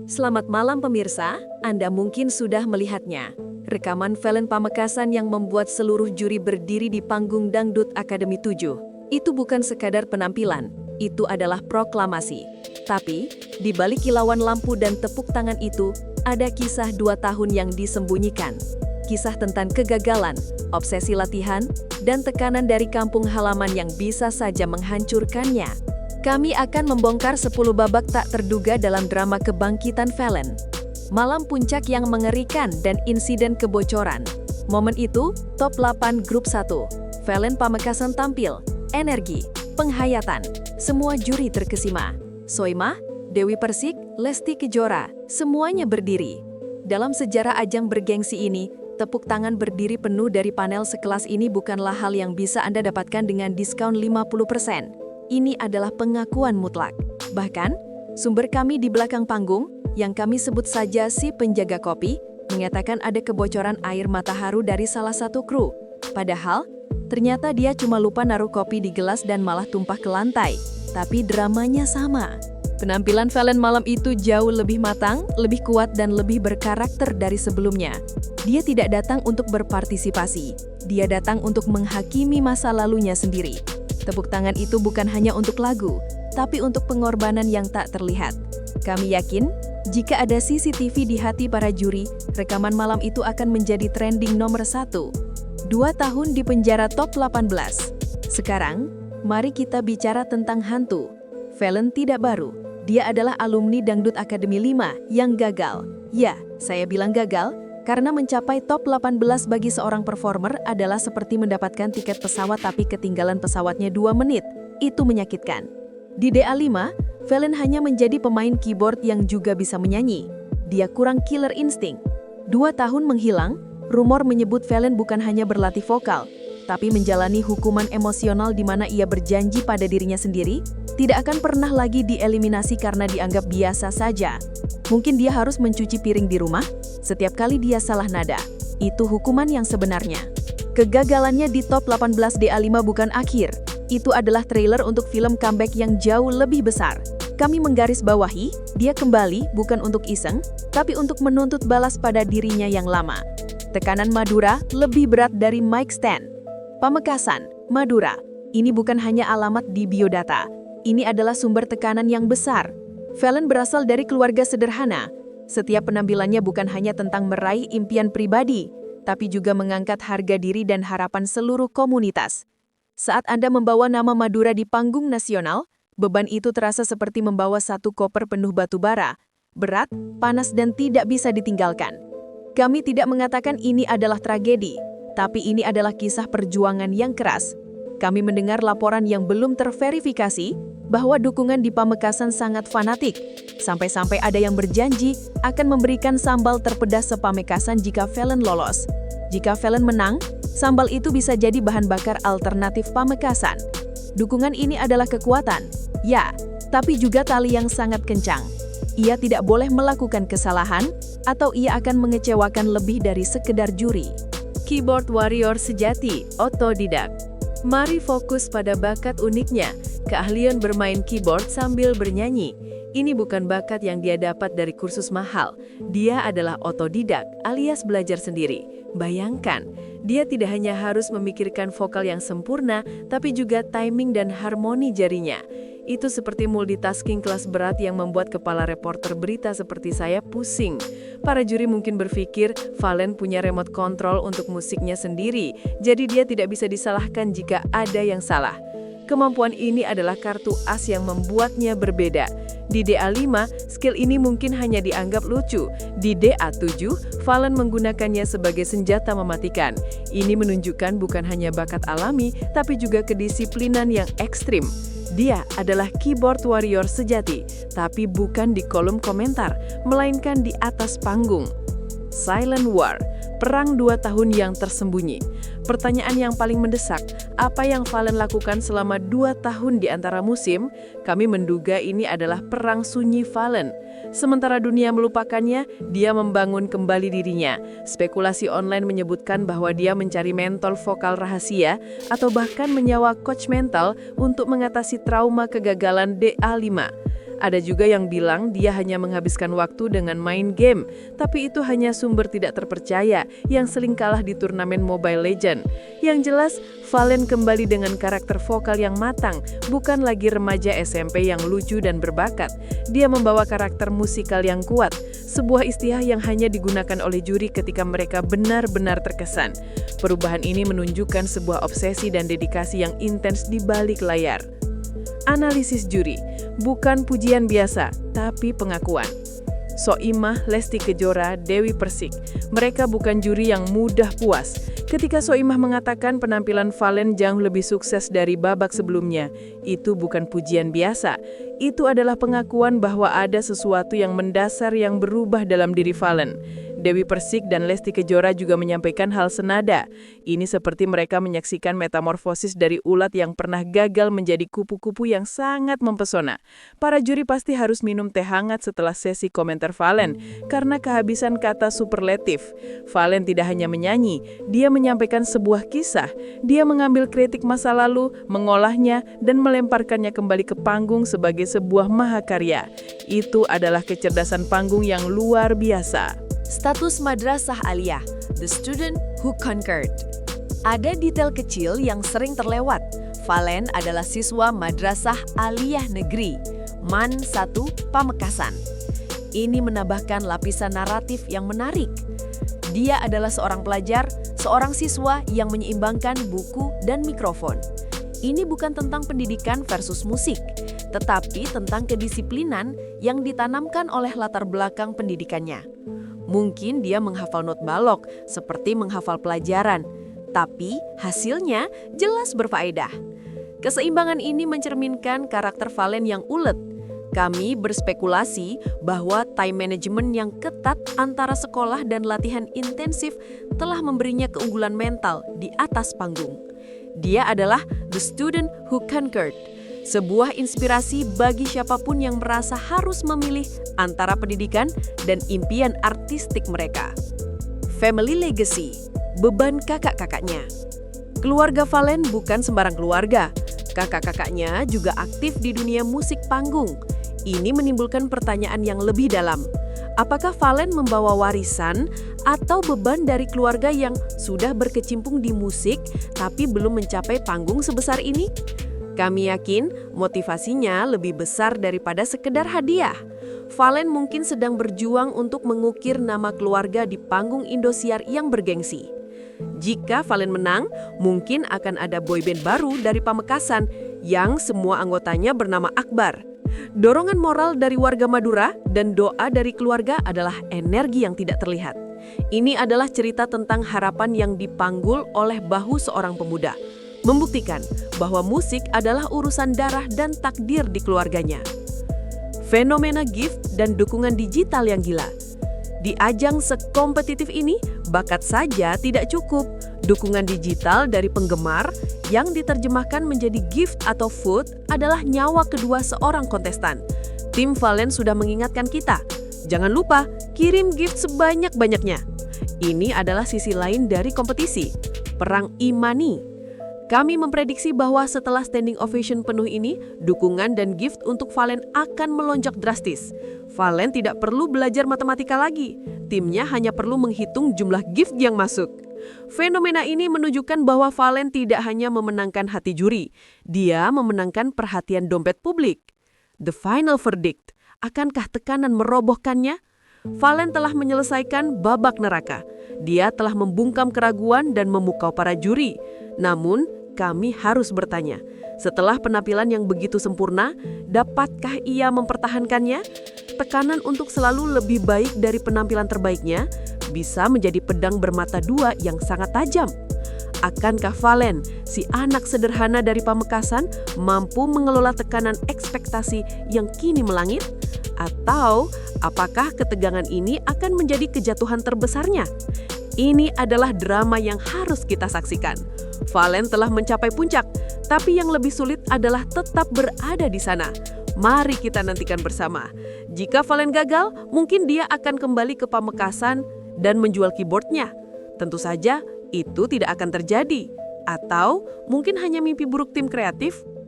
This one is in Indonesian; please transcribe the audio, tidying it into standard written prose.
Selamat malam pemirsa, Anda mungkin sudah melihatnya. Rekaman Valen Pamekasan yang membuat seluruh juri berdiri di panggung Dangdut Akademi 7. Itu bukan sekadar penampilan, itu adalah proklamasi. Tapi, di balik kilauan lampu dan tepuk tangan itu, ada kisah 2 tahun yang disembunyikan. Kisah tentang kegagalan, obsesi latihan, dan tekanan dari kampung halaman yang bisa saja menghancurkannya. Kami akan membongkar 10 babak tak terduga dalam drama kebangkitan Valen. Malam puncak yang mengerikan dan insiden kebocoran. Momen itu, top 8 grup 1. Valen Pamekasan tampil, energi, penghayatan. Semua juri terkesima. Soimah, Dewi Persik, Lesti Kejora, semuanya berdiri. Dalam sejarah ajang bergengsi ini, tepuk tangan berdiri penuh dari panel sekelas ini bukanlah hal yang bisa Anda dapatkan dengan diskon 50%. Ini adalah pengakuan mutlak. Bahkan, sumber kami di belakang panggung, yang kami sebut saja si penjaga kopi, menyatakan ada kebocoran air mata haru dari salah satu kru. Padahal, ternyata dia cuma lupa naruh kopi di gelas dan malah tumpah ke lantai. Tapi dramanya sama. Penampilan Valen malam itu jauh lebih matang, lebih kuat dan lebih berkarakter dari sebelumnya. Dia tidak datang untuk berpartisipasi. Dia datang untuk menghakimi masa lalunya sendiri. Tepuk tangan itu bukan hanya untuk lagu, tapi untuk pengorbanan yang tak terlihat. Kami yakin, jika ada CCTV di hati para juri, rekaman malam itu akan menjadi trending nomor 1. 2 tahun di penjara top 18. Sekarang, mari kita bicara tentang hantu. Valen tidak baru. Dia adalah alumni Dangdut Akademi 5 yang gagal. Ya, saya bilang gagal, karena mencapai top 18 bagi seorang performer adalah seperti mendapatkan tiket pesawat tapi ketinggalan pesawatnya 2 menit. Itu menyakitkan. Di DA5, Valen hanya menjadi pemain keyboard yang juga bisa menyanyi. Dia kurang killer insting. 2 tahun menghilang, rumor menyebut Valen bukan hanya berlatih vokal, tapi menjalani hukuman emosional di mana ia berjanji pada dirinya sendiri, tidak akan pernah lagi dieliminasi karena dianggap biasa saja. Mungkin dia harus mencuci piring di rumah, setiap kali dia salah nada. Itu hukuman yang sebenarnya. Kegagalannya di top 18 DA5 bukan akhir. Itu adalah trailer untuk film comeback yang jauh lebih besar. Kami menggarisbawahi, dia kembali bukan untuk iseng, tapi untuk menuntut balas pada dirinya yang lama. Tekanan Madura lebih berat dari mic stand. Pamekasan, Madura. Ini bukan hanya alamat di biodata. Ini adalah sumber tekanan yang besar. Valen berasal dari keluarga sederhana. Setiap penampilannya bukan hanya tentang meraih impian pribadi, tapi juga mengangkat harga diri dan harapan seluruh komunitas. Saat Anda membawa nama Madura di panggung nasional, beban itu terasa seperti membawa satu koper penuh batu bara. Berat, panas dan tidak bisa ditinggalkan. Kami tidak mengatakan ini adalah tragedi, tapi ini adalah kisah perjuangan yang keras. Kami mendengar laporan yang belum terverifikasi bahwa dukungan di Pamekasan sangat fanatik. Sampai-sampai ada yang berjanji akan memberikan sambal terpedas se-Pamekasan jika Valen lolos. Jika Valen menang, sambal itu bisa jadi bahan bakar alternatif Pamekasan. Dukungan ini adalah kekuatan, ya, tapi juga tali yang sangat kencang. Ia tidak boleh melakukan kesalahan, atau ia akan mengecewakan lebih dari sekedar juri. Keyboard warrior sejati, otodidak. Mari fokus pada bakat uniknya, keahlian bermain keyboard sambil bernyanyi. Ini bukan bakat yang dia dapat dari kursus mahal. Dia adalah otodidak alias belajar sendiri. Bayangkan, dia tidak hanya harus memikirkan vokal yang sempurna, tapi juga timing dan harmoni jarinya. Itu seperti multitasking kelas berat yang membuat kepala reporter berita seperti saya pusing. Para juri mungkin berpikir Valen punya remote control untuk musiknya sendiri, jadi dia tidak bisa disalahkan jika ada yang salah. Kemampuan ini adalah kartu as yang membuatnya berbeda. Di DA5, skill ini mungkin hanya dianggap lucu. Di DA7, Valen menggunakannya sebagai senjata mematikan. Ini menunjukkan bukan hanya bakat alami, tapi juga kedisiplinan yang ekstrim. Dia adalah keyboard warrior sejati, tapi bukan di kolom komentar, melainkan di atas panggung. Silent War, perang 2 tahun yang tersembunyi. Pertanyaan yang paling mendesak, apa yang Valen lakukan selama 2 tahun di antara musim? Kami menduga ini adalah perang sunyi Valen. Sementara dunia melupakannya, dia membangun kembali dirinya. Spekulasi online menyebutkan bahwa dia mencari mentor vokal rahasia atau bahkan menyewa coach mental untuk mengatasi trauma kegagalan DA5. Ada juga yang bilang dia hanya menghabiskan waktu dengan main game, tapi itu hanya sumber tidak terpercaya yang sering kalah di turnamen Mobile Legends. Yang jelas, Valen kembali dengan karakter vokal yang matang, bukan lagi remaja SMP yang lucu dan berbakat. Dia membawa karakter musikal yang kuat, sebuah istilah yang hanya digunakan oleh juri ketika mereka benar-benar terkesan. Perubahan ini menunjukkan sebuah obsesi dan dedikasi yang intens di balik layar. Analisis juri, bukan pujian biasa, tapi pengakuan. Soimah, Lesti Kejora, Dewi Persik, mereka bukan juri yang mudah puas. Ketika Soimah mengatakan penampilan Valen jauh lebih sukses dari babak sebelumnya, itu bukan pujian biasa. Itu adalah pengakuan bahwa ada sesuatu yang mendasar yang berubah dalam diri Valen. Dewi Persik dan Lesti Kejora juga menyampaikan hal senada. Ini seperti mereka menyaksikan metamorfosis dari ulat yang pernah gagal menjadi kupu-kupu yang sangat mempesona. Para juri pasti harus minum teh hangat setelah sesi komentar Valen, karena kehabisan kata superlatif. Valen tidak hanya menyanyi, dia menyampaikan sebuah kisah. Dia mengambil kritik masa lalu, mengolahnya, dan melemparkannya kembali ke panggung sebagai sebuah mahakarya. Itu adalah kecerdasan panggung yang luar biasa. Status Madrasah Aliyah, the student who conquered. Ada detail kecil yang sering terlewat. Valen adalah siswa Madrasah Aliyah Negeri, MAN 1 Pamekasan. Ini menambahkan lapisan naratif yang menarik. Dia adalah seorang pelajar, seorang siswa yang menyeimbangkan buku dan mikrofon. Ini bukan tentang pendidikan versus musik, tetapi tentang kedisiplinan yang ditanamkan oleh latar belakang pendidikannya. Mungkin dia menghafal not balok seperti menghafal pelajaran, tapi hasilnya jelas berfaedah. Keseimbangan ini mencerminkan karakter Valen yang ulet. Kami berspekulasi bahwa time management yang ketat antara sekolah dan latihan intensif telah memberinya keunggulan mental di atas panggung. Dia adalah the student who conquered. Sebuah inspirasi bagi siapapun yang merasa harus memilih antara pendidikan dan impian artistik mereka. Family legacy, beban kakak-kakaknya. Keluarga Valen bukan sembarang keluarga. Kakak-kakaknya juga aktif di dunia musik panggung. Ini menimbulkan pertanyaan yang lebih dalam. Apakah Valen membawa warisan atau beban dari keluarga yang sudah berkecimpung di musik tapi belum mencapai panggung sebesar ini? Kami yakin motivasinya lebih besar daripada sekedar hadiah. Valen mungkin sedang berjuang untuk mengukir nama keluarga di panggung Indosiar yang bergengsi. Jika Valen menang, mungkin akan ada boyband baru dari Pamekasan yang semua anggotanya bernama Akbar. Dorongan moral dari warga Madura dan doa dari keluarga adalah energi yang tidak terlihat. Ini adalah cerita tentang harapan yang dipanggul oleh bahu seorang pemuda, membuktikan bahwa musik adalah urusan darah dan takdir di keluarganya. Fenomena gift dan dukungan digital yang gila. Di ajang sekompetitif ini, bakat saja tidak cukup. Dukungan digital dari penggemar yang diterjemahkan menjadi gift atau food adalah nyawa kedua seorang kontestan. Tim Valen sudah mengingatkan kita, jangan lupa kirim gift sebanyak-banyaknya. Ini adalah sisi lain dari kompetisi, perang e-money. Kami memprediksi bahwa setelah standing ovation penuh ini, dukungan dan gift untuk Valen akan melonjak drastis. Valen tidak perlu belajar matematika lagi. Timnya hanya perlu menghitung jumlah gift yang masuk. Fenomena ini menunjukkan bahwa Valen tidak hanya memenangkan hati juri, dia memenangkan perhatian dompet publik. The final verdict, akankah tekanan merobohkannya? Valen telah menyelesaikan babak neraka. Dia telah membungkam keraguan dan memukau para juri. Namun, kami harus bertanya, setelah penampilan yang begitu sempurna, dapatkah ia mempertahankannya? Tekanan untuk selalu lebih baik dari penampilan terbaiknya bisa menjadi pedang bermata dua yang sangat tajam. Akankah Valen, si anak sederhana dari Pamekasan, mampu mengelola tekanan ekspektasi yang kini melangit? Atau apakah ketegangan ini akan menjadi kejatuhan terbesarnya? Ini adalah drama yang harus kita saksikan. Valen telah mencapai puncak, tapi yang lebih sulit adalah tetap berada di sana. Mari kita nantikan bersama. Jika Valen gagal, mungkin dia akan kembali ke Pamekasan dan menjual keyboardnya. Tentu saja, itu tidak akan terjadi. Atau mungkin hanya mimpi buruk tim kreatif.